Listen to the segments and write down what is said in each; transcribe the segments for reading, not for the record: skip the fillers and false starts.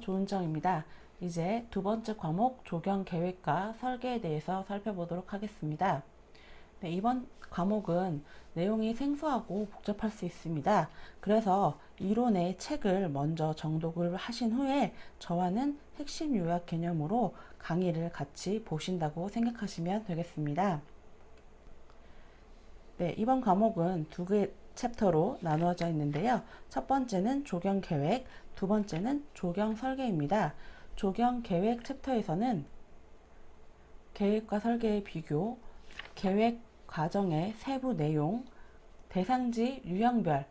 좋은 점입니다. 이제 두 번째 과목 조경 계획과 설계에 대해서 살펴보도록 하겠습니다. 네, 이번 과목은 내용이 생소하고 복잡할 수 있습니다. 그래서 이론의 책을 먼저 정독을 하신 후에 저와는 핵심 요약 개념으로 강의를 같이 보신다고 생각하시면 되겠습니다. 네, 이번 과목은 두 개의 챕터로 나누어져 있는데요. 첫 번째는 조경 계획, 두 번째는 조경 설계입니다. 조경 계획 챕터에서는 계획과 설계의 비교, 계획 과정의 세부 내용, 대상지 유형별,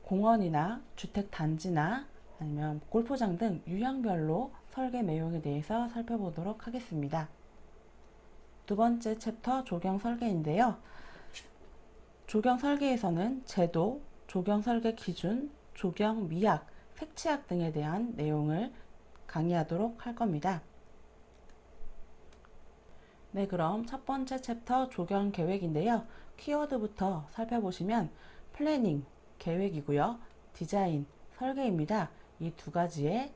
공원이나 주택단지나 아니면 골프장 등 유형별로 설계 내용에 대해서 살펴보도록 하겠습니다. 두 번째 챕터 조경 설계인데요. 조경 설계에서는 제도, 조경 설계 기준, 조경 미학, 색치학 등에 대한 내용을 강의하도록 할 겁니다. 네, 그럼 첫 번째 챕터 조경 계획인데요. 키워드부터 살펴보시면 플래닝, 계획이고요. 디자인, 설계입니다. 이 두 가지의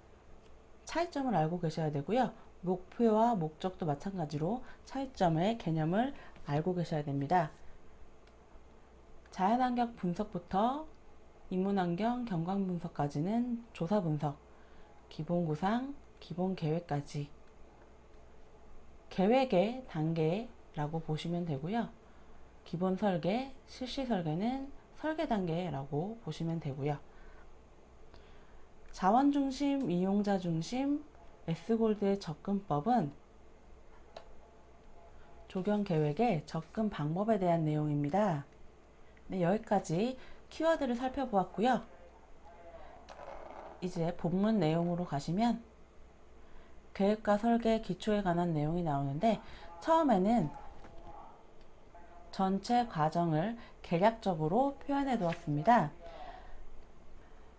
차이점을 알고 계셔야 되고요. 목표와 목적도 마찬가지로 차이점의 개념을 알고 계셔야 됩니다. 자연환경 분석부터 인문환경 경관 분석까지는 조사 분석, 기본 구상, 기본 계획까지 계획의 단계라고 보시면 되고요. 기본 설계, 실시 설계는 설계 단계라고 보시면 되고요. 자원 중심, 이용자 중심, S골드의 접근법은 조경 계획의 접근 방법에 대한 내용입니다. 네, 여기까지 키워드를 살펴보았고요. 이제 본문 내용으로 가시면 계획과 설계 기초에 관한 내용이 나오는데 처음에는 전체 과정을 개략적으로 표현해 두었습니다.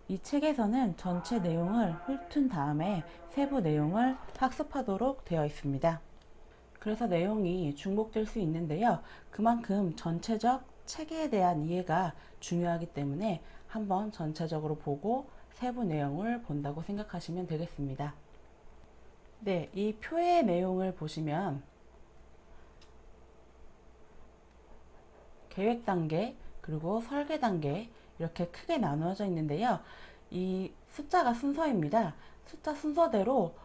이 책에서는 전체 내용을 훑은 다음에 세부 내용을 학습하도록 되어 있습니다. 그래서 내용이 중복될 수 있는데요. 그만큼 전체적 체계에 대한 이해가 중요하기 때문에 한번 전체적으로 보고 세부 내용을 본다고 생각하시면 되겠습니다. 네, 이 표의 내용을 보시면 계획 단계 그리고 설계 단계 이렇게 크게 나누어져 있는데요. 이 숫자가 순서입니다. 숫자 순서대로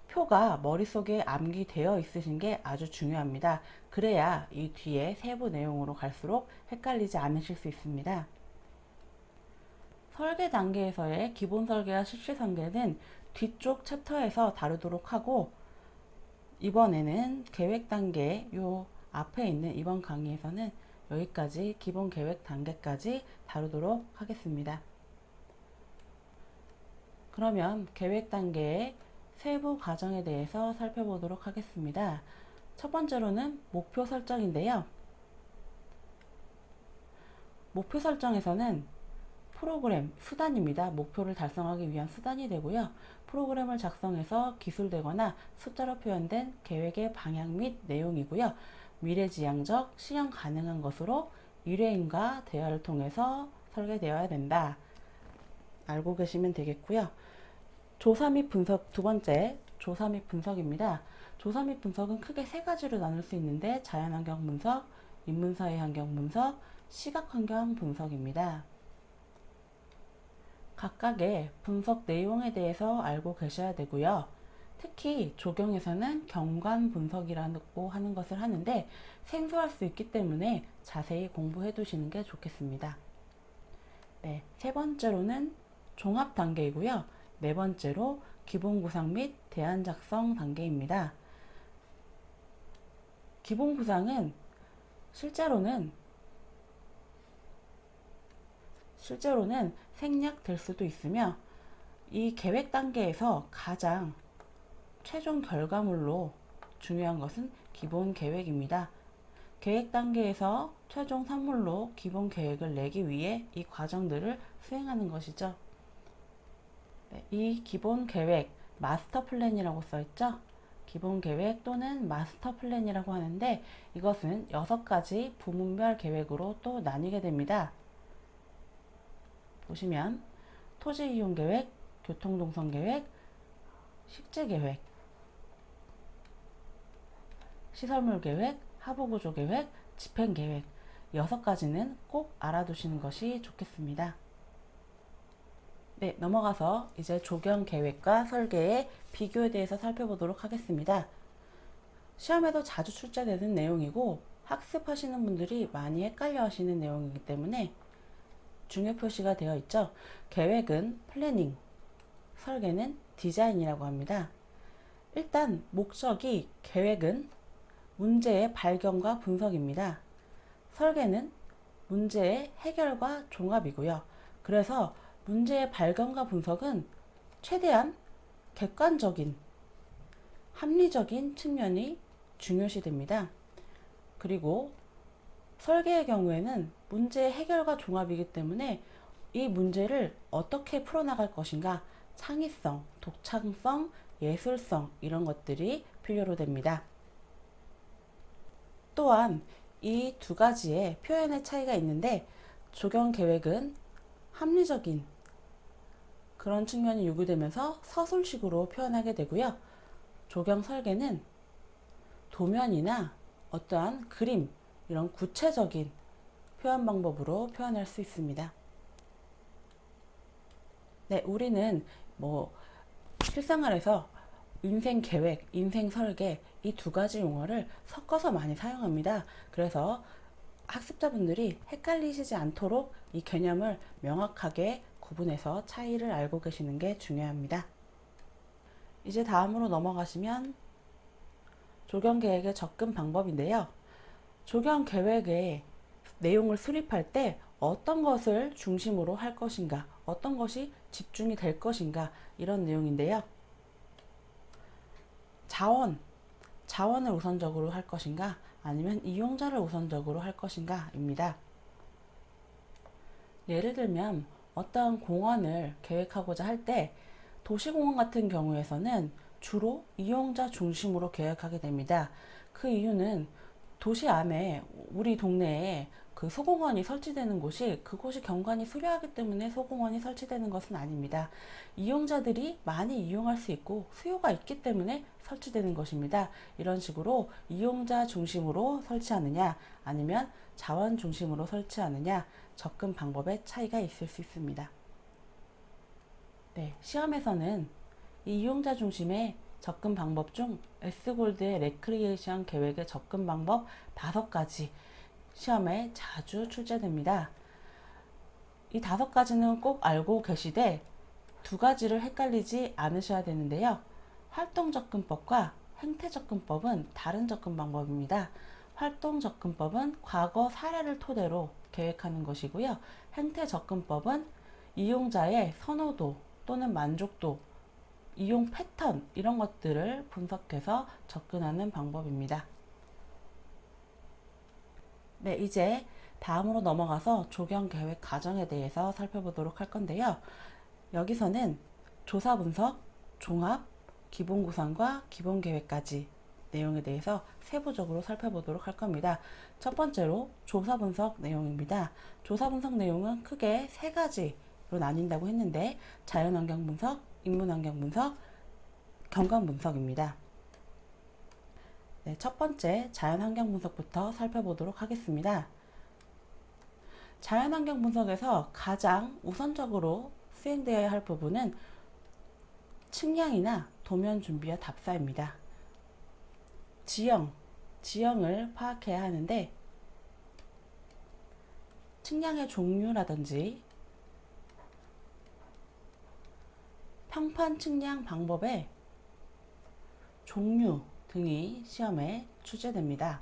표가 머릿속에 암기되어 있으신 게 아주 중요합니다. 그래야 이 뒤에 세부 내용으로 갈수록 헷갈리지 않으실 수 있습니다. 설계 단계에서의 기본 설계와 실시 설계는 뒤쪽 챕터에서 다루도록 하고 이번에는 계획 단계 요 앞에 있는 이번 강의에서는 여기까지 기본 계획 단계까지 다루도록 하겠습니다. 그러면 계획 단계의 세부 과정에 대해서 살펴보도록 하겠습니다. 첫 번째로는 목표 설정인데요. 목표 설정에서는 프로그램, 수단입니다. 목표를 달성하기 위한 수단이 되고요. 프로그램을 작성해서 기술되거나 숫자로 표현된 계획의 방향 및 내용이고요. 미래지향적, 실현 가능한 것으로 의뢰인과 대화를 통해서 설계되어야 된다. 알고 계시면 되겠고요. 조사 및 분석, 두 번째 조사 및 분석입니다. 조사 및 분석은 크게 세 가지로 나눌 수 있는데 자연환경 분석, 인문사회 환경 분석, 시각환경 분석입니다. 각각의 분석 내용에 대해서 알고 계셔야 되고요. 특히 조경에서는 경관 분석이라고 하는 것을 하는데 생소할 수 있기 때문에 자세히 공부해 두시는 게 좋겠습니다. 네, 세 번째로는 종합 단계이고요. 네 번째로 기본 구상 및 대안 작성 단계입니다. 기본 구상은 실제로는 생략될 수도 있으며 이 계획 단계에서 가장 최종 결과물로 중요한 것은 기본 계획입니다. 계획 단계에서 최종 산물로 기본 계획을 내기 위해 이 과정들을 수행하는 것이죠. 네, 이 기본 계획, 마스터 플랜이라고 써있죠. 기본 계획 또는 마스터 플랜이라고 하는데 이것은 6가지 부문별 계획으로 또 나뉘게 됩니다. 보시면 토지 이용 계획, 교통 동선 계획, 식재 계획, 시설물 계획, 하부 구조 계획, 집행 계획 6가지는 꼭 알아두시는 것이 좋겠습니다. 네, 넘어가서 이제 조경 계획과 설계의 비교에 대해서 살펴보도록 하겠습니다. 시험에도 자주 출제되는 내용이고 학습하시는 분들이 많이 헷갈려 하시는 내용이기 때문에 중요 표시가 되어 있죠. 계획은 플래닝, 설계는 디자인이라고 합니다. 일단 목적이 계획은 문제의 발견과 분석입니다. 설계는 문제의 해결과 종합이고요. 그래서 문제의 발견과 분석은 최대한 객관적인, 합리적인 측면이 중요시 됩니다. 그리고 설계의 경우에는 문제의 해결과 종합이기 때문에 이 문제를 어떻게 풀어나갈 것인가, 창의성, 독창성, 예술성 이런 것들이 필요로 됩니다. 또한 이 두 가지의 표현의 차이가 있는데 조경 계획은 합리적인 그런 측면이 요구되면서 서술식으로 표현하게 되고요. 조경 설계는 도면이나 어떠한 그림 이런 구체적인 표현 방법으로 표현할 수 있습니다. 네, 우리는 실생활에서 인생 계획, 인생 설계 이 두 가지 용어를 섞어서 많이 사용합니다. 그래서 학습자분들이 헷갈리시지 않도록 이 개념을 명확하게 구분해서 차이를 알고 계시는 게 중요합니다. 이제 다음으로 넘어가시면 조경 계획의 접근 방법인데요. 조경 계획의 내용을 수립할 때 어떤 것을 중심으로 할 것인가, 어떤 것이 집중이 될 것인가 이런 내용인데요. 자원을 우선적으로 할 것인가 아니면 이용자를 우선적으로 할 것인가 입니다. 예를 들면 어떠한 공원을 계획하고자 할 때 도시공원 같은 경우에서는 주로 이용자 중심으로 계획하게 됩니다. 그 이유는 도시 안에 우리 동네에 그 소공원이 설치되는 곳이 그곳이 경관이 수려하기 때문에 소공원이 설치되는 것은 아닙니다. 이용자들이 많이 이용할 수 있고 수요가 있기 때문에 설치되는 것입니다. 이런 식으로 이용자 중심으로 설치하느냐 아니면 자원 중심으로 설치하느냐 접근 방법의 차이가 있을 수 있습니다. 네, 시험에서는 이 이용자 중심의 접근 방법 중 S골드의 레크리에이션 계획의 접근 방법 5가지 시험에 자주 출제됩니다. 이 5가지는 꼭 알고 계시되 2가지를 헷갈리지 않으셔야 되는데요. 활동 접근법과 행태 접근법은 다른 접근 방법입니다. 활동 접근법은 과거 사례를 토대로 계획하는 것이고요. 행태 접근법은 이용자의 선호도 또는 만족도, 이용 패턴 이런 것들을 분석해서 접근하는 방법입니다. 네, 이제 다음으로 넘어가서 조경 계획 과정에 대해서 살펴보도록 할 건데요. 여기서는 조사 분석, 종합, 기본 구상과 기본 계획까지 내용에 대해서 세부적으로 살펴보도록 할 겁니다. 첫 번째로 조사 분석 내용입니다. 조사 분석 내용은 크게 3가지로 나뉜다고 했는데 자연환경 분석, 인문환경 분석, 경관 분석입니다. 네, 첫 번째 자연환경 분석부터 살펴보도록 하겠습니다. 자연환경 분석에서 가장 우선적으로 수행되어야 할 부분은 측량이나 도면 준비와 답사입니다. 지형을 파악해야 하는데 측량의 종류라든지 평판 측량 방법의 종류 등이 시험에 출제됩니다.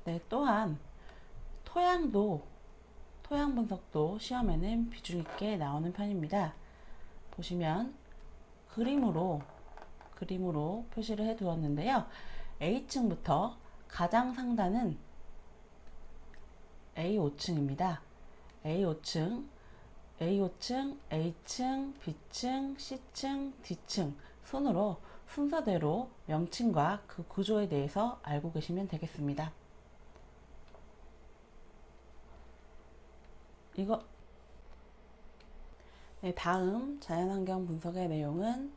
네, 또한 토양 분석도 시험에는 비중 있게 나오는 편입니다. 보시면 그림으로 표시를 해 두었는데요. A층부터 가장 상단은 A5층입니다. A5층, A층, B층, C층, D층 순서대로 명칭과 그 구조에 대해서 알고 계시면 되겠습니다. 네, 다음 자연환경 분석의 내용은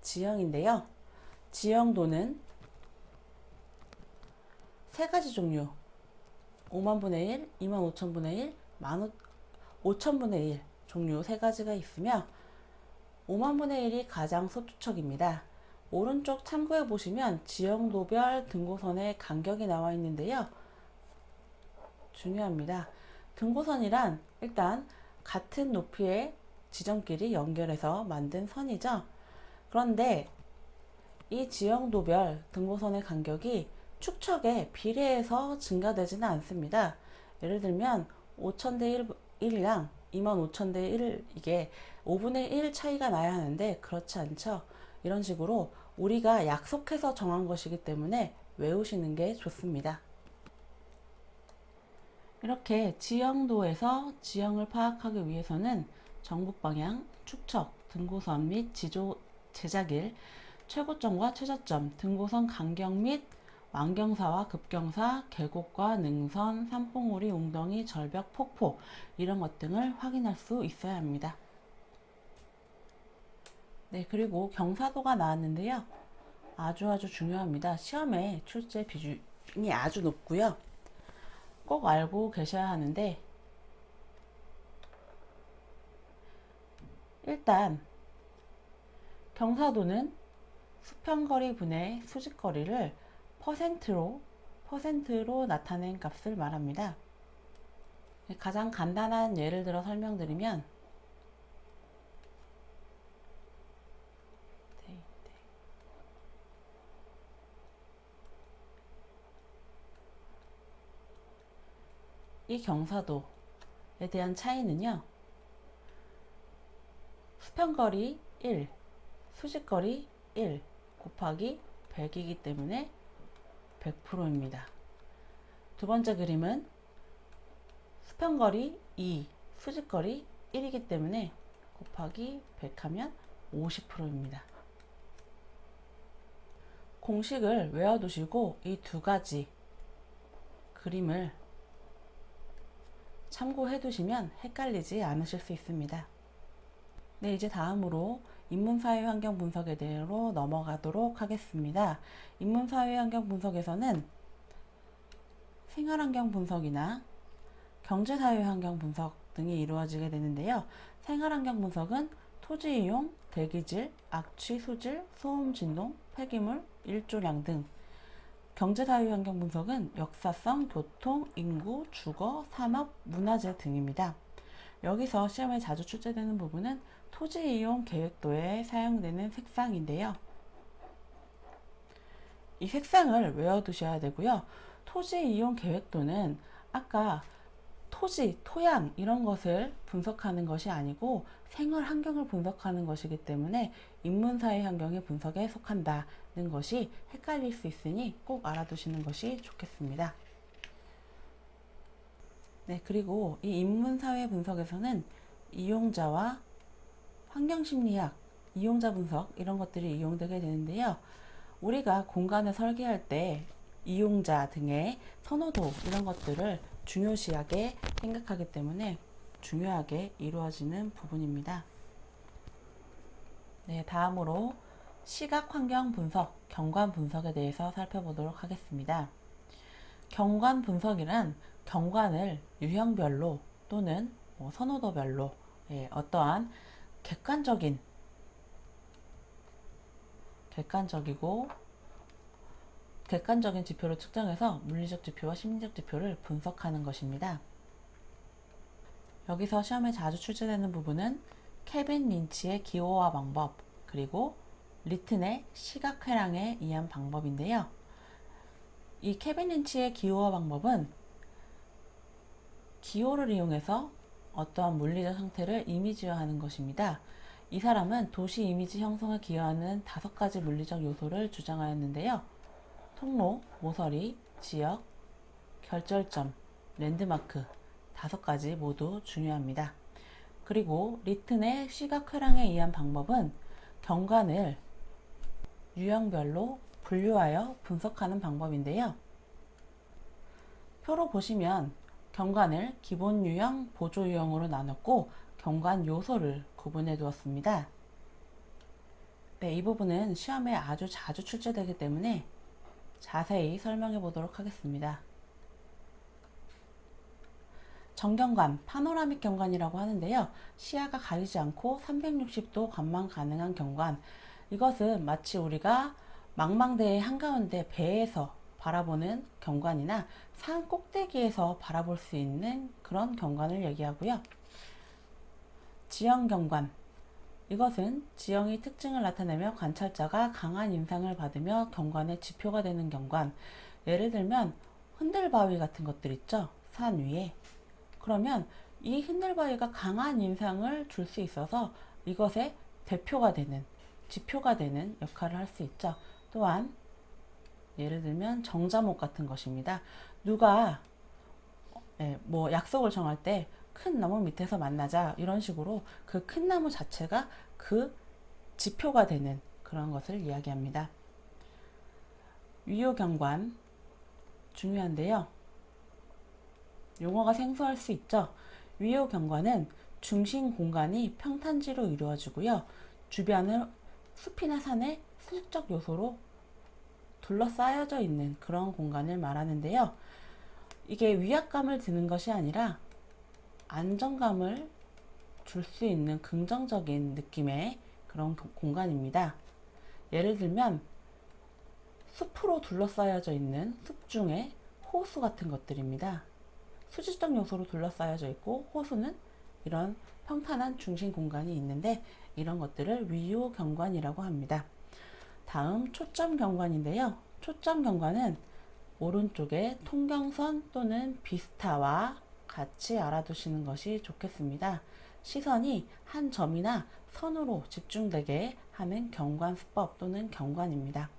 지형인데요. 지형도는 세 가지 종류, 5만분의 1, 2만 5천분의 1, 5천분의 1 종류 세 가지가 있으며 5만분의 1이 가장 소투척입니다. 오른쪽 참고해 보시면 지형도별 등고선의 간격이 나와 있는데요. 중요합니다. 등고선이란 일단 같은 높이의 지점끼리 연결해서 만든 선이죠. 그런데 이 지형도별 등고선의 간격이 축척에 비례해서 증가되지는 않습니다. 예를 들면 5,000대 1이랑 25,000대 1 이게 5분의 1 차이가 나야 하는데 그렇지 않죠. 이런 식으로 우리가 약속해서 정한 것이기 때문에 외우시는 게 좋습니다. 이렇게 지형도에서 지형을 파악하기 위해서는 정북방향, 축척, 등고선 및 지조 제작일, 최고점과 최저점, 등고선 간격 및 완경사와 급경사, 계곡과 능선, 산봉우리, 웅덩이, 절벽, 폭포 이런 것 등을 확인할 수 있어야 합니다. 네, 그리고 경사도가 나왔는데요. 아주 중요합니다. 시험에 출제 비중이 아주 높고요. 꼭 알고 계셔야 하는데 일단 경사도는 수평거리 분의 수직거리를 퍼센트로 나타낸 값을 말합니다. 가장 간단한 예를 들어 설명드리면 이 경사도에 대한 차이는요. 수평거리 1, 수직거리 1 곱하기 100이기 때문에 100%입니다. 두 번째 그림은 수평거리 2, 수직거리 1이기 때문에 곱하기 100 하면 50%입니다. 공식을 외워두시고 이 두 가지 그림을 참고해 두시면 헷갈리지 않으실 수 있습니다. 네, 이제 다음으로 인문사회환경 분석에 대해서 넘어가도록 하겠습니다. 인문사회환경 분석에서는 생활환경 분석이나 경제사회환경 분석 등이 이루어지게 되는데요. 생활환경 분석은 토지 이용, 대기질, 악취, 수질, 소음, 진동, 폐기물, 일조량 등, 경제사회환경 분석은 역사성, 교통, 인구, 주거, 산업, 문화재 등입니다. 여기서 시험에 자주 출제되는 부분은 토지 이용 계획도에 사용되는 색상인데요. 이 색상을 외워두셔야 되고요. 토지 이용 계획도는 아까 토지, 토양 이런 것을 분석하는 것이 아니고 생활 환경을 분석하는 것이기 때문에 인문사회 환경의 분석에 속한다는 것이 헷갈릴 수 있으니 꼭 알아두시는 것이 좋겠습니다. 네, 그리고 이 인문사회 분석에서는 이용자와 환경심리학, 이용자 분석 이런 것들이 이용되게 되는데요. 우리가 공간을 설계할 때 이용자 등의 선호도 이런 것들을 중요시하게 생각하기 때문에 중요하게 이루어지는 부분입니다. 네, 다음으로 시각환경 분석, 경관 분석에 대해서 살펴보도록 하겠습니다. 경관 분석이란 경관을 유형별로 또는 선호도별로 어떠한 객관적인 지표를 측정해서 물리적 지표와 심리적 지표를 분석하는 것입니다. 여기서 시험에 자주 출제되는 부분은 케빈 린치의 기호화 방법, 그리고 리튼의 시각회랑에 의한 방법인데요. 이 케빈 린치의 기호화 방법은 기호를 이용해서 어떠한 물리적 상태를 이미지화하는 것입니다. 이 사람은 도시 이미지 형성에 기여하는 5가지 물리적 요소를 주장하였는데요. 통로, 모서리, 지역, 결절점, 랜드마크 5가지 모두 중요합니다. 그리고 리튼의 시각회랑에 의한 방법은 경관을 유형별로 분류하여 분석하는 방법인데요. 표로 보시면 경관을 기본 유형, 보조 유형으로 나눴고 경관 요소를 구분해 두었습니다. 네, 이 부분은 시험에 아주 자주 출제되기 때문에 자세히 설명해 보도록 하겠습니다. 정경관, 파노라믹 경관이라고 하는데요. 시야가 가리지 않고 360도 관망 가능한 경관. 이것은 마치 우리가 망망대해 한가운데 배에서 바라보는 경관이나 산 꼭대기에서 바라볼 수 있는 그런 경관을 얘기하고요. 지형 경관. 이것은 지형의 특징을 나타내며 관찰자가 강한 인상을 받으며 경관의 지표가 되는 경관. 예를 들면 흔들바위 같은 것들 있죠. 산 위에. 그러면 이 흔들바위가 강한 인상을 줄 수 있어서 이것의 대표가 되는, 지표가 되는 역할을 할 수 있죠. 또한 예를 들면 정자목 같은 것입니다. 누가 뭐 약속을 정할 때 큰 나무 밑에서 만나자 이런 식으로 그 큰 나무 자체가 그 지표가 되는 그런 것을 이야기합니다. 위요경관 중요한데요. 용어가 생소할 수 있죠. 위요경관은 중심 공간이 평탄지로 이루어지고요. 주변을 숲이나 산의 수직적 요소로 둘러싸여져 있는 그런 공간을 말하는데요. 이게 위압감을 드는 것이 아니라 안정감을 줄 수 있는 긍정적인 느낌의 그런 공간입니다. 예를 들면 숲으로 둘러싸여져 있는 숲 중에 호수 같은 것들입니다. 수직적 요소로 둘러싸여져 있고 호수는 이런 평탄한 중심 공간이 있는데 이런 것들을 위요 경관이라고 합니다. 다음 초점 경관인데요. 초점 경관은 오른쪽에 통경선 또는 비스타와 같이 알아두시는 것이 좋겠습니다. 시선이 한 점이나 선으로 집중되게 하는 경관 수법 또는 경관입니다.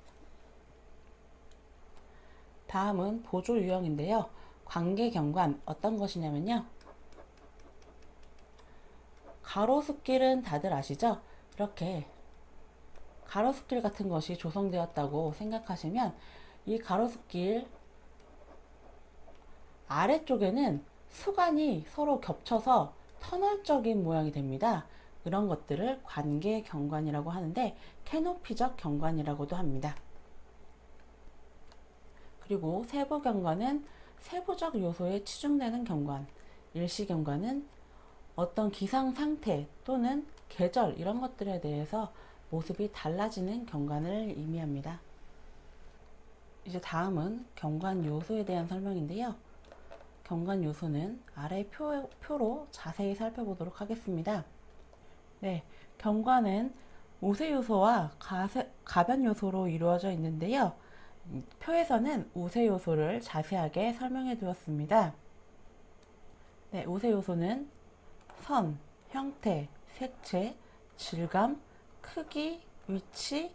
다음은 보조 유형인데요. 관계 경관 어떤 것이냐면요. 가로수길은 다들 아시죠? 이렇게 가로수길 같은 것이 조성되었다고 생각하시면 이 가로수길 아래쪽에는 수간이 서로 겹쳐서 터널적인 모양이 됩니다. 이런 것들을 관계 경관이라고 하는데 캐노피적 경관이라고도 합니다. 그리고 세부 경관은 세부적 요소에 치중되는 경관, 일시 경관은 어떤 기상 상태 또는 계절 이런 것들에 대해서 모습이 달라지는 경관을 의미합니다. 이제 다음은 경관 요소에 대한 설명인데요. 경관 요소는 아래 표로 자세히 살펴보도록 하겠습니다. 네, 경관은 우세 요소와 가변 요소로 이루어져 있는데요. 표에서는 우세 요소를 자세하게 설명해 두었습니다. 네, 우세 요소는 선, 형태, 색채, 질감, 크기, 위치,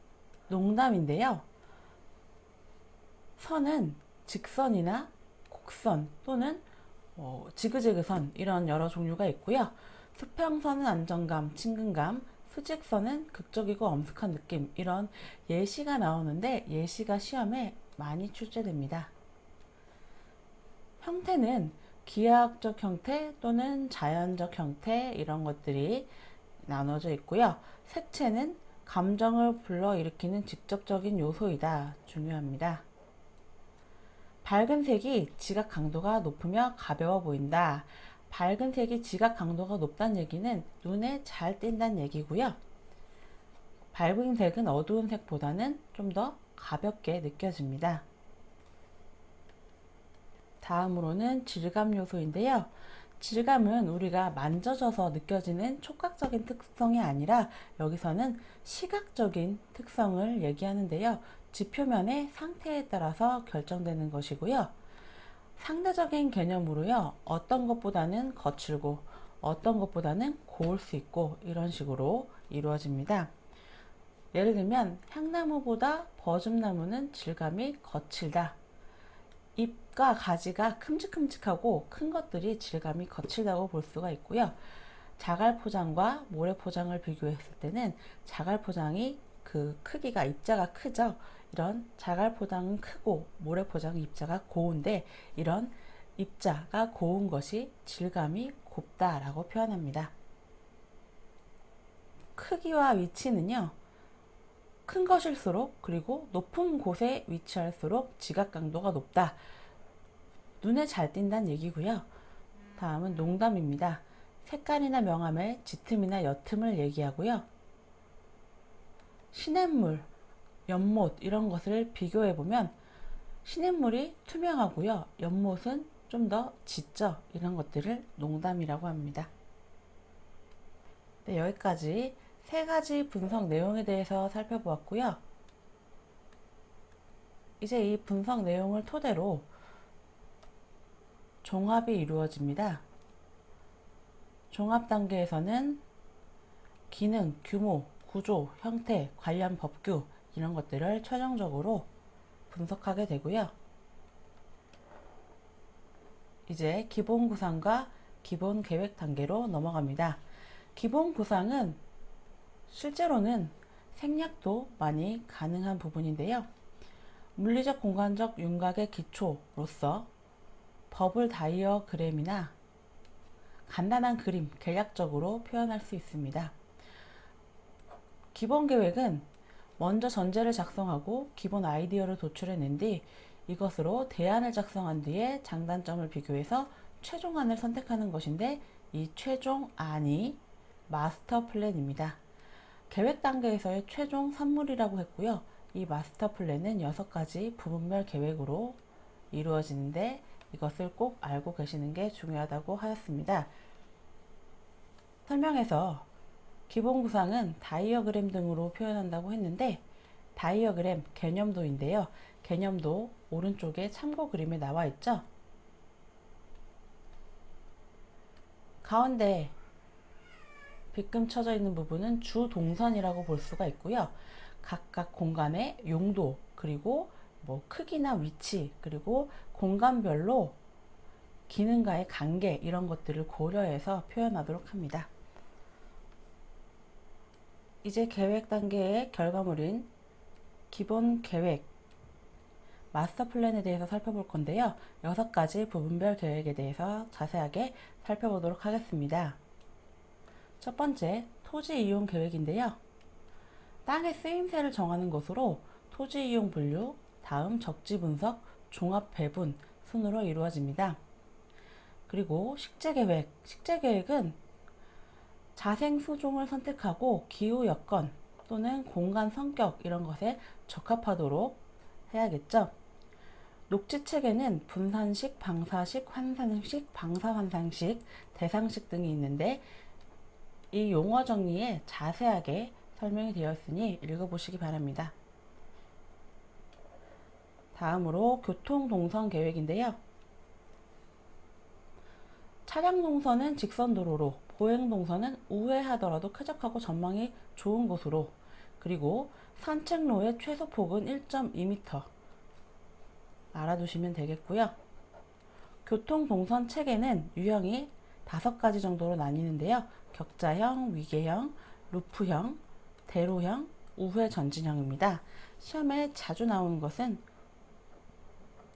농담인데요. 선은 직선이나 곡선 또는 지그재그선 이런 여러 종류가 있고요. 수평선은 안정감, 친근감, 수직선은 극적이고 엄숙한 느낌 이런 예시가 나오는데 예시가 시험에 많이 출제됩니다. 형태는 기하학적 형태 또는 자연적 형태 이런 것들이 나눠져 있고요. 색채는 감정을 불러일으키는 직접적인 요소이다. 중요합니다. 밝은 색이 지각 강도가 높으며 가벼워 보인다. 밝은 색이 지각 강도가 높다는 얘기는 눈에 잘 띈다는 얘기고요. 밝은 색은 어두운 색보다는 좀 더 가볍게 느껴집니다. 다음으로는 질감 요소인데요. 질감은 우리가 만져져서 느껴지는 촉각적인 특성이 아니라 여기서는 시각적인 특성을 얘기하는데요. 지표면의 상태에 따라서 결정되는 것이고요. 상대적인 개념으로요. 어떤 것보다는 거칠고 어떤 것보다는 고울 수 있고 이런 식으로 이루어집니다. 예를 들면 향나무보다 버즘나무는 질감이 거칠다. 잎과 가지가 큼직큼직하고 큰 것들이 질감이 거칠다고 볼 수가 있고요. 자갈포장과 모래포장을 비교했을 때는 자갈포장이 그 크기가 입자가 크죠. 이런 자갈포장은 크고 모래포장은 입자가 고운데 이런 입자가 고운 것이 질감이 곱다라고 표현합니다. 크기와 위치는요, 큰 것일수록 그리고 높은 곳에 위치할수록 지각 강도가 높다. 눈에 잘 띈다는 얘기고요. 다음은 농담입니다. 색깔이나 명암의 짙음이나 옅음을 얘기하고요. 시냇물, 연못 이런 것을 비교해보면 시냇물이 투명하고요. 연못은 좀 더 짙죠. 이런 것들을 농담이라고 합니다. 네, 여기까지 세 가지 분석 내용에 대해서 살펴보았고요. 이제 이 분석 내용을 토대로 종합이 이루어집니다. 종합 단계에서는 기능, 규모, 구조, 형태, 관련 법규 이런 것들을 최종적으로 분석하게 되고요. 이제 기본 구상과 기본 계획 단계로 넘어갑니다. 기본 구상은 실제로는 생략도 많이 가능한 부분인데요. 물리적 공간적 윤곽의 기초로서 버블 다이어그램이나 간단한 그림, 계략적으로 표현할 수 있습니다. 기본 계획은 먼저 전제를 작성하고 기본 아이디어를 도출해낸 뒤 이것으로 대안을 작성한 뒤에 장단점을 비교해서 최종안을 선택하는 것인데, 이 최종안이 마스터 플랜입니다. 계획 단계에서의 최종 산물이라고 했고요. 이 마스터 플랜은 6가지 부분별 계획으로 이루어지는데 이것을 꼭 알고 계시는 게 중요하다고 하였습니다. 설명에서 기본 구상은 다이어그램 등으로 표현한다고 했는데, 다이어그램 개념도인데요. 개념도 오른쪽에 참고 그림에 나와 있죠. 가운데 빗금 쳐져 있는 부분은 주 동선이라고 볼 수가 있고요. 각각 공간의 용도, 그리고 크기나 위치, 그리고 공간별로 기능과의 관계 이런 것들을 고려해서 표현하도록 합니다. 이제 계획 단계의 결과물인 기본 계획, 마스터 플랜에 대해서 살펴볼 건데요. 6가지 부분별 계획에 대해서 자세하게 살펴보도록 하겠습니다. 첫 번째, 토지 이용 계획인데요. 땅의 쓰임새를 정하는 것으로 토지 이용 분류, 다음 적지 분석, 종합 배분 순으로 이루어집니다. 그리고 식재 계획, 식재 계획은 자생 수종을 선택하고 기후 여건 또는 공간 성격 이런 것에 적합하도록 해야겠죠. 녹지 체계는 분산식, 방사식, 환산식, 방사환산식, 대상식 등이 있는데 이 용어 정리에 자세하게 설명이 되어 있으니 읽어보시기 바랍니다. 다음으로 교통 동선 계획인데요. 차량 동선은 직선 도로로, 보행 동선은 우회하더라도 쾌적하고 전망이 좋은 곳으로, 그리고 산책로의 최소 폭은 1.2m 알아두시면 되겠고요. 교통 동선 체계는 유형이 5가지 정도로 나뉘는데요. 격자형, 위계형, 루프형, 대로형, 우회 전진형입니다. 시험에 자주 나오는 것은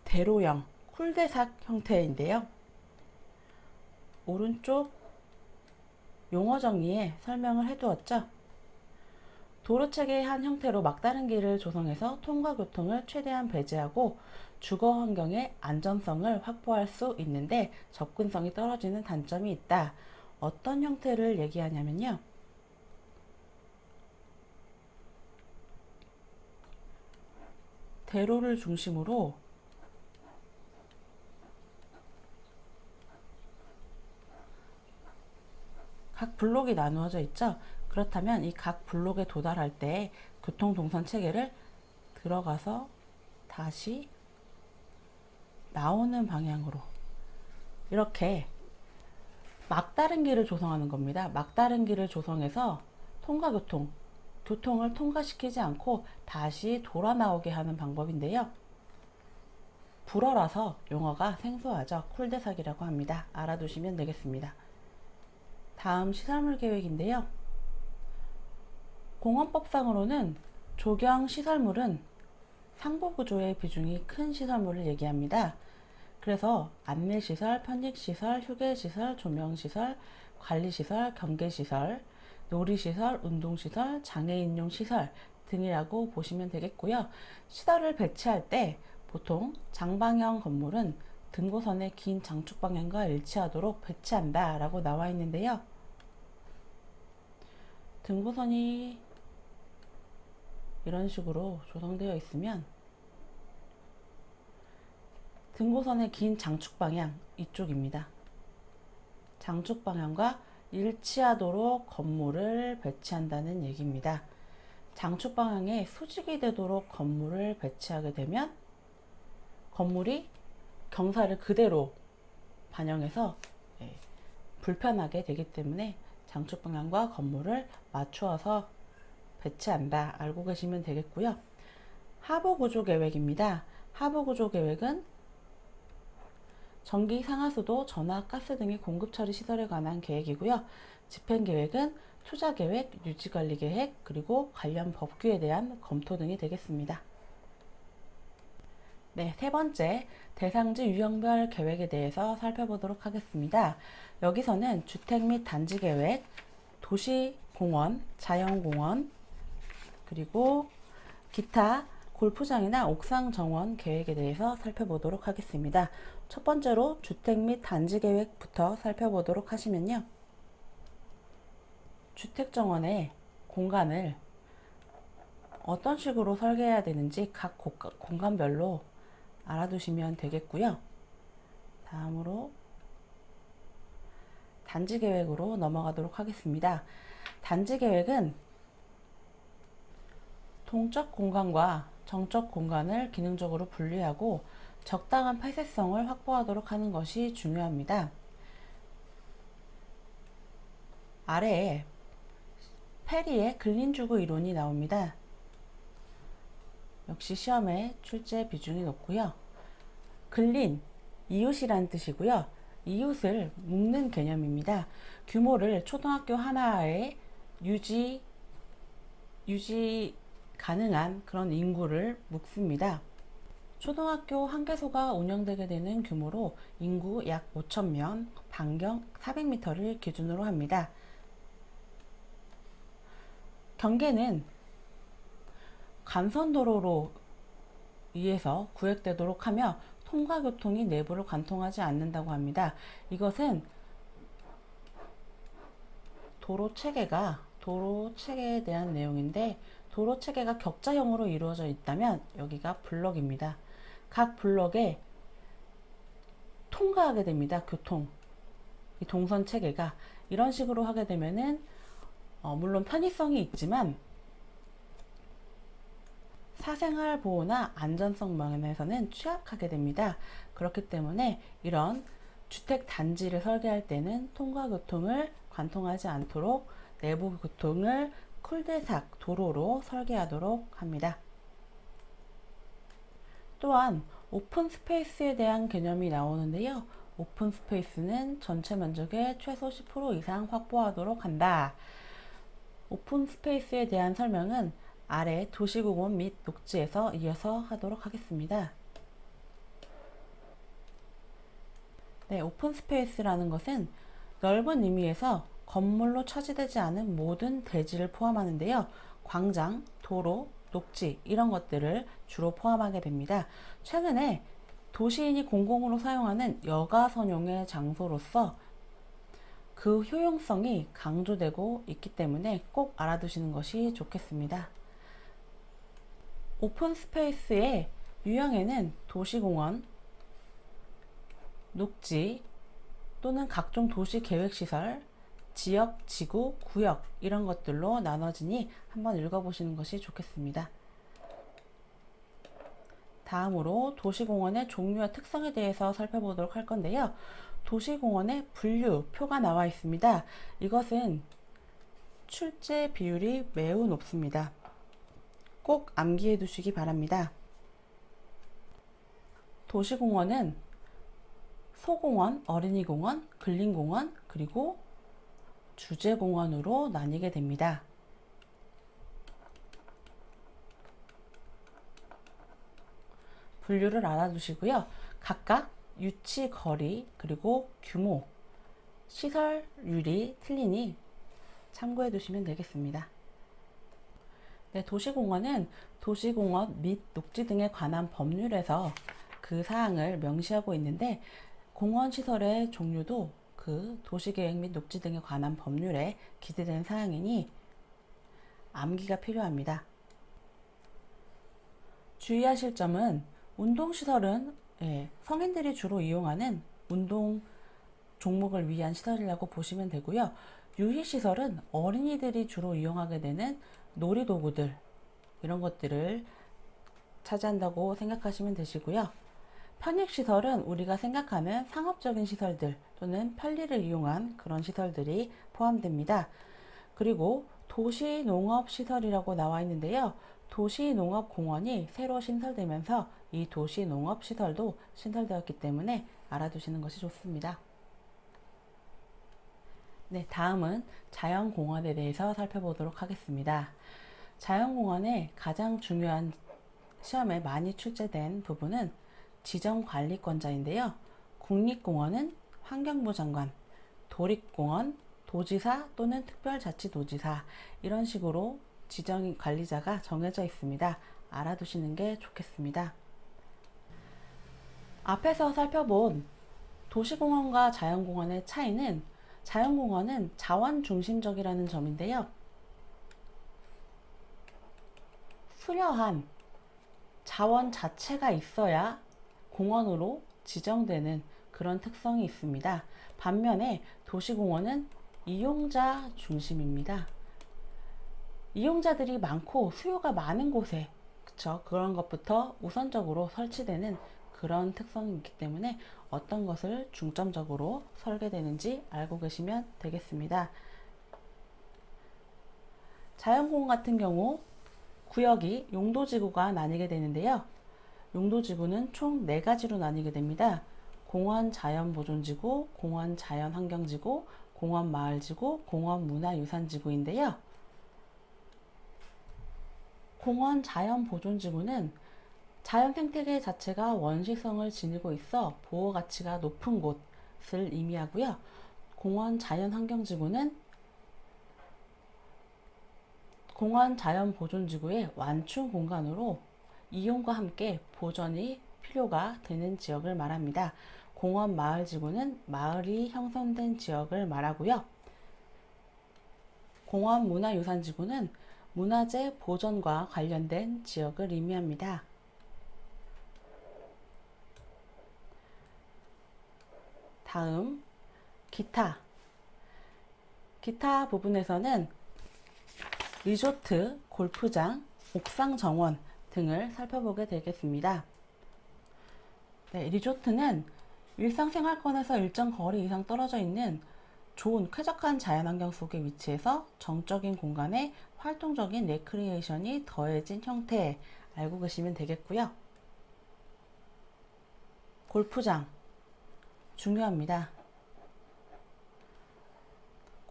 대로형, 쿨대삭 형태인데요. 오른쪽 용어 정리에 설명을 해두었죠. 도로체계의 한 형태로 막다른 길을 조성해서 통과 교통을 최대한 배제하고 주거 환경의 안전성을 확보할 수 있는데 접근성이 떨어지는 단점이 있다. 어떤 형태를 얘기하냐면요. 대로를 중심으로 각 블록이 나누어져 있죠. 그렇다면 이 각 블록에 도달할 때 교통 동선 체계를 들어가서 다시 나오는 방향으로 이렇게 막다른 길을 조성하는 겁니다. 막다른 길을 조성해서 통과 교통을 통과시키지 않고 다시 돌아 나오게 하는 방법인데요. 불어라서 용어가 생소하죠. 쿨대삭이라고 합니다. 알아두시면 되겠습니다. 다음 시설물 계획인데요. 공원법상으로는 조경 시설물은 상부 구조의 비중이 큰 시설물을 얘기합니다. 그래서 안내시설, 편익시설, 휴게시설, 조명시설, 관리시설, 경계시설, 놀이시설, 운동시설, 장애인용 시설 등이라고 보시면 되겠고요. 시설을 배치할 때 보통 장방형 건물은 등고선의 긴 장축 방향과 일치하도록 배치한다 라고 나와 있는데요. 등고선이 이런 식으로 조성되어 있으면 등고선의 긴 장축 방향 이쪽입니다. 장축 방향과 일치하도록 건물을 배치한다는 얘기입니다. 장축 방향에 수직이 되도록 건물을 배치하게 되면 건물이 경사를 그대로 반영해서 불편하게 되기 때문에 장축 방향과 건물을 맞추어서 배치한다 알고 계시면 되겠고요. 하부 구조 계획입니다. 하부 구조 계획은 전기, 상하수도, 전화, 가스 등의 공급 처리 시설에 관한 계획이고요. 집행 계획은 투자 계획, 유지 관리 계획, 그리고 관련 법규에 대한 검토 등이 되겠습니다. 네, 세 번째, 대상지 유형별 계획에 대해서 살펴보도록 하겠습니다. 여기서는 주택 및 단지 계획, 도시공원, 자연공원, 그리고 기타 골프장이나 옥상 정원 계획에 대해서 살펴보도록 하겠습니다. 첫 번째로 주택 및 단지 계획부터 살펴보도록 하시면요. 주택 정원의 공간을 어떤 식으로 설계해야 되는지 각 공간별로 알아두시면 되겠고요. 다음으로 단지 계획으로 넘어가도록 하겠습니다. 단지 계획은 동적 공간과 정적 공간을 기능적으로 분리하고 적당한 폐쇄성을 확보하도록 하는 것이 중요합니다. 아래에 페리의 근린주거 이론이 나옵니다. 역시 시험에 출제 비중이 높고요. 근린, 이웃이란 뜻이고요. 이웃을 묶는 개념입니다. 규모를 초등학교 하나에 유지 가능한 그런 인구를 묶습니다. 초등학교 한 개소가 운영되게 되는 규모로 인구 약 5,000명, 반경 400m를 기준으로 합니다. 경계는 간선도로로 의해서 구획되도록 하며 통과교통이 내부를 관통하지 않는다고 합니다. 이것은 도로 체계에 대한 내용인데, 도로 체계가 격자형으로 이루어져 있다면 여기가 블럭입니다. 각 블럭에 통과하게 됩니다. 이 동선 체계가 이런 식으로 하게 되면은 물론 편의성이 있지만 사생활 보호나 안전성 면에서는 취약하게 됩니다. 그렇기 때문에 이런 주택 단지를 설계할 때는 통과 교통을 관통하지 않도록 내부 교통을 쿨대삭 도로로 설계하도록 합니다. 또한 오픈 스페이스에 대한 개념이 나오는데요. 오픈 스페이스는 전체 면적의 최소 10% 이상 확보하도록 한다. 오픈 스페이스에 대한 설명은 아래 도시공원 및 녹지에서 이어서 하도록 하겠습니다. 네, 오픈 스페이스라는 것은 넓은 의미에서 건물로 차지되지 않은 모든 대지를 포함하는데요. 광장, 도로, 녹지 이런 것들을 주로 포함하게 됩니다. 최근에 도시인이 공공으로 사용하는 여가 선용의 장소로서 그 효용성이 강조되고 있기 때문에 꼭 알아두시는 것이 좋겠습니다. 오픈 스페이스의 유형에는 도시공원, 녹지 또는 각종 도시 계획시설, 지역, 지구, 구역 이런 것들로 나눠지니 한번 읽어보시는 것이 좋겠습니다. 다음으로 도시공원의 종류와 특성에 대해서 살펴보도록 할 건데요. 도시공원의 분류표가 나와 있습니다. 이것은 출제 비율이 매우 높습니다. 꼭 암기해 두시기 바랍니다. 도시공원은 소공원, 어린이공원, 근린공원, 그리고 주제공원으로 나뉘게 됩니다. 분류를 알아두시고요. 각각 유치 거리, 그리고 규모, 시설률이 틀리니 참고해 두시면 되겠습니다. 네, 도시공원은 도시공원 및 녹지 등에 관한 법률에서 그 사항을 명시하고 있는데, 공원시설의 종류도 그 도시계획 및 녹지 등에 관한 법률에 기재된 사항이니 암기가 필요합니다. 주의하실 점은, 운동시설은 성인들이 주로 이용하는 운동 종목을 위한 시설이라고 보시면 되고요. 유희시설은 어린이들이 주로 이용하게 되는 놀이도구들, 이런 것들을 차지한다고 생각하시면 되시고요. 편익시설은 우리가 생각하는 상업적인 시설들 또는 편리를 이용한 그런 시설들이 포함됩니다. 그리고 도시농업시설이라고 나와 있는데요. 도시농업공원이 새로 신설되면서 이 도시농업시설도 신설되었기 때문에 알아두시는 것이 좋습니다. 네, 다음은 자연공원에 대해서 살펴보도록 하겠습니다. 자연공원의 가장 중요한 시험에 많이 출제된 부분은 지정관리권자인데요. 국립공원은 환경부 장관, 도립공원, 도지사 또는 특별자치도지사, 이런 식으로 지정관리자가 정해져 있습니다. 알아두시는 게 좋겠습니다. 앞에서 살펴본 도시공원과 자연공원의 차이는, 자연공원은 자원 중심적이라는 점인데요. 수려한 자원 자체가 있어야 공원으로 지정되는 그런 특성이 있습니다. 반면에 도시공원은 이용자 중심입니다. 이용자들이 많고 수요가 많은 곳에, 그런 것부터 우선적으로 설치되는 그런 특성이 있기 때문에 어떤 것을 중점적으로 설계되는지 알고 계시면 되겠습니다. 자연공원 같은 경우 구역이 용도지구가 나뉘게 되는데요. 용도지구는 총 4가지로 나뉘게 됩니다. 공원 자연보존지구, 공원 자연환경지구, 공원 마을지구, 공원 문화유산지구인데요. 공원 자연보존지구는 자연 생태계 자체가 원시성을 지니고 있어 보호 가치가 높은 곳을 의미하고요. 공원 자연환경지구는 공원 자연보존지구의 완충 공간으로 이용과 함께 보존이 필요가 되는 지역을 말합니다. 공원 마을지구는 마을이 형성된 지역을 말하고요. 공원 문화유산지구는 문화재 보존과 관련된 지역을 의미합니다. 다음 기타 부분에서는 리조트, 골프장, 옥상 정원 등을 살펴보게 되겠습니다. 네, 리조트는 일상생활권에서 일정 거리 이상 떨어져 있는 좋은 쾌적한 자연환경 속에 위치해서 정적인 공간에 활동적인 레크리에이션이 더해진 형태, 알고 계시면 되겠고요. 골프장 중요합니다.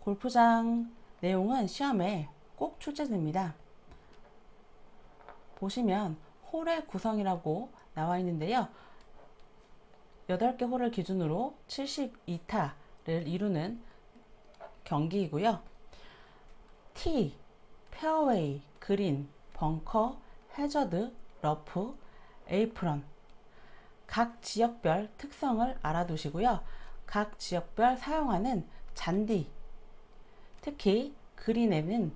골프장 내용은 시험에 꼭 출제됩니다. 보시면 홀의 구성이라고 나와 있는데요. 8개 홀을 기준으로 72타를 이루는 경기이고요. 티, 페어웨이, 그린, 벙커, 해저드, 러프, 에이프런, 각 지역별 특성을 알아두시고요. 각 지역별 사용하는 잔디, 특히 그린에는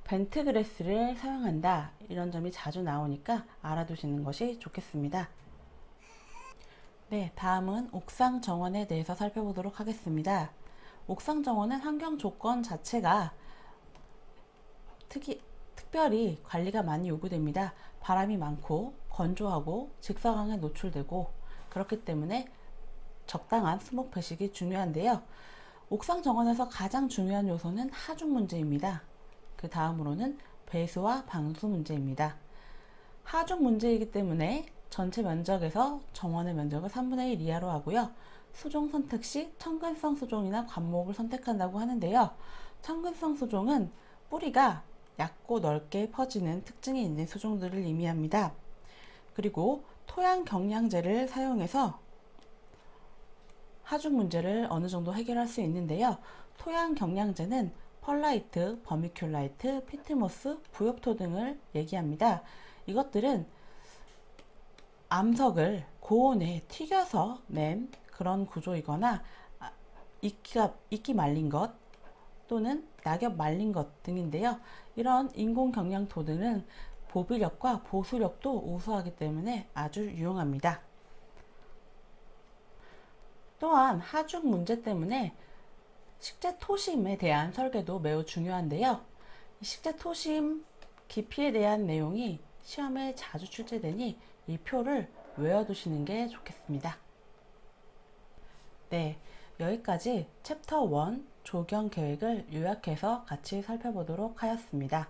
벤트그래스를 사용한다, 이런 점이 자주 나오니까 알아두시는 것이 좋겠습니다. 네, 다음은 옥상 정원에 대해서 살펴보도록 하겠습니다. 옥상 정원은 환경 조건 자체가 특별히 관리가 많이 요구됩니다. 바람이 많고 건조하고 직사광에 노출되고 그렇기 때문에 적당한 스모크 배식이 중요한데요. 옥상 정원에서 가장 중요한 요소는 하중 문제입니다. 그 다음으로는 배수와 방수 문제입니다. 하중 문제이기 때문에 전체 면적에서 정원의 면적을 3분의 1 이하로 하고요. 수종 선택 시 천근성 수종이나 관목을 선택한다고 하는데요. 천근성 수종은 뿌리가 얕고 넓게 퍼지는 특징이 있는 수종들을 의미합니다. 그리고 토양 경량제를 사용해서 하중 문제를 어느 정도 해결할 수 있는데요. 토양 경량제는 펄라이트, 버미큘라이트, 피트모스, 부엽토 등을 얘기합니다. 이것들은 암석을 고온에 튀겨서 낸 그런 구조이거나 익기 말린 것 또는 낙엽 말린 것 등인데요. 이런 인공 경량토 등은 보비력과 보수력도 우수하기 때문에 아주 유용합니다. 또한 하중 문제 때문에 식재 토심에 대한 설계도 매우 중요한데요. 식재 토심 깊이에 대한 내용이 시험에 자주 출제되니 이 표를 외워두시는 게 좋겠습니다. 네, 여기까지 챕터 1 조경 계획을 요약해서 같이 살펴보도록 하였습니다.